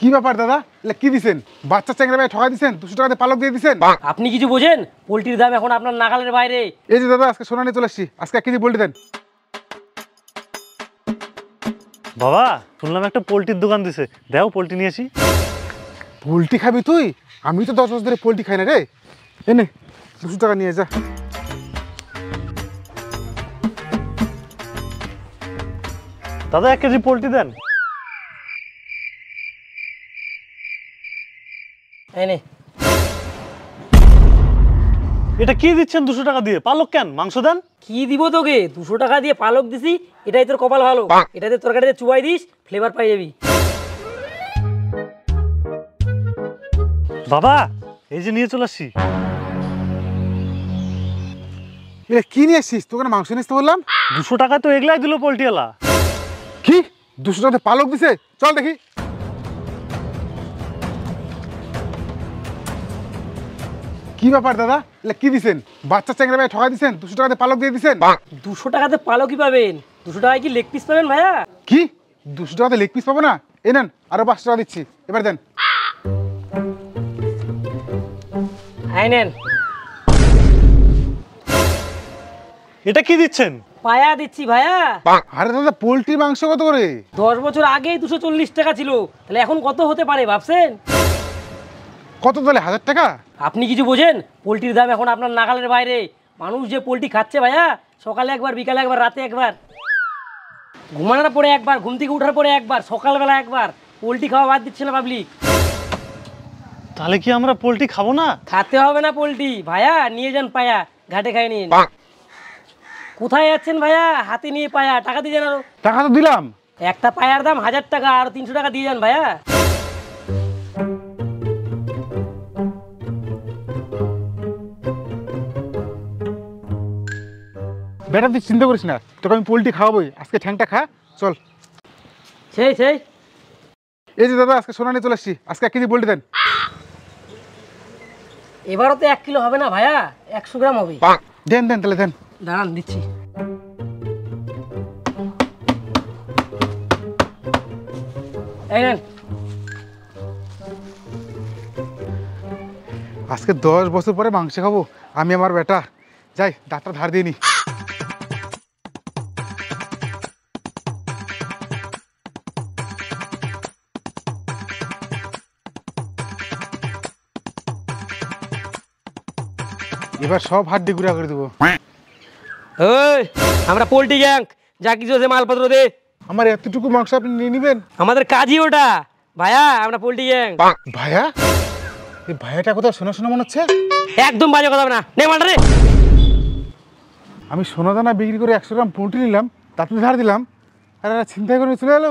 কি ব্যাপার দাদা? কি দিছেন? বাচ্চা চ্যাংরা ভাই ঠকা দিছেন, 200 টাকাতে পালক দিয়ে দিছেন। আপনি কিছু বোঝেন? পোল্ট্রির দাম এখন আপনার নাগালের বাইরে। এই যে দাদা, আজকে সোনা নিয়ে চলে আসছি, আজকে 1 কেজি পোল্ট্রি দেন। বাবা শুনলাম একটা পোল্ট্রির দোকান দিছে, দেও পোল্ট্রি নিয়ে আসি। পোল্ট্রি খাবি তুই? আমি তো 10 বছর ধরে পোল্ট্রি খাই না রে। এনে 200 টাকা নিয়ে যা। দাদা 1 কেজি পোল্ট্রি দেন। এনে এটা কি দিচ্ছেন 200 টাকা দিয়ে? পালক কেন, মাংস দেন। কি দিব তোকে? 200 টাকা দিয়ে পালক দিছি, এটাই তোর কপাল ভালো। এটাতে তরকারিতে চুবাই দিস, ফ্লেভার পাই যাবি। বাবা এই যে নিয়ে চলে আসছি। কি নিয়ে আসছিস? তোকে মাংস নিয়ে আসতে বললাম। 200 টাকা তো এগলাই দিল পোল্ট্রিওয়ালা। কি 200 টাকাতে পালক দিছে? চল দেখি। কি ব্যাপার দাদা? কি দিছেন? বাচ্চা চ্যাংরা ভাই ঠকা দিছেন, 200 টাকাতে পালক দিয়ে দিছেন। 200 টাকাতে পালকই পাবেন। 200 টাকায় কি লেগ পিস পাবেন ভাইয়া? কি 200 টাকাতে লেগ পিস পাবো না? এই নেন, আরো 5 টাকা দিচ্ছি, এবার দেন। হ্যাঁ নেন। এটা কি দিচ্ছেন? পায়া দিচ্ছি ভাইয়া। আরে দাদা, পোল্ট্রি মাংস কত করে? 10 বছর আগেই 240 টাকা ছিল, তাহলে এখন কত হতে পারে ভাবছেন? কত তাহলে? 1000 টাকা? আপনি কিছু বোঝেন? পোল্ট্রির দাম এখন আপনার নাগালের বাইরে। মানুষ যে পোল্ট্রি খাচ্ছে ভাইয়া, সকালে একবার, বিকালে একবার, রাতে একবার, ঘুমানোর পরে একবার, ঘুম থেকে ওঠার পরে একবার, সকালবেলা একবার, পোল্ট্রি খাওয়া বাদ দিচ্ছে না পাবলিক। তাহলে কি আমরা পোল্ট্রি খাবো না? খাতে হবে না পোল্ট্রি ভাইয়া, নিয়ে যান পায়া, ঘাটে খাই নিন। কোথায় যাচ্ছেন ভাইয়া? হাতে নিয়ে পায়া, টাকা দিয়ে যান। আরো টাকা তো দিলাম। একটা পায়ার দাম 1000 টাকা, আর 300 টাকা দিয়ে যান ভাইয়া। বেটা তুই চিন্তা করিস না, তোকে আমি পোল্ট্রি খাওয়াবোই। আজকে ঠ্যাংটা খা, চল। সেই সেই এই যে দাদা, আজকে সোনা নিয়ে চলে আসছি, আজকে 1 কেজি পোল্ট্রি দেন। এবারও তো 1 কিলো হবে না ভাইয়া, 100 গ্রাম হবে। দেন দেন, তাহলে দেন। দাঁড়ান দিচ্ছি। এই নেন। আজকে 10 বছর পরে মাংস খাবো আমি, আমার বেটা। যাই, দাঁতটা ধার দিয়ে নি। এবার সব হাড্ডি গুঁড়া করে দেবো। ওই আমরা পোল্ট্রি গ্যাং, যা কিছু আছে মালপত্র দে। আমার এতটুকু মাংস আপনি নিয়ে নিবেন? আমাদের কাজই ওটা ভাইয়া, আমরা পোল্ট্রি গ্যাং। ভাইয়া? এই ভাইয়াটা কোথাও শোনা শোনা মনে হচ্ছে। একদম বাজে কথা না, নে মালটা রে। আমি সোনা দানা বিক্রি করে 100 গ্রাম পোল্ট্রি নিলাম, তাতে ধার দিলাম, আর চিন্তা করে চলে গেল।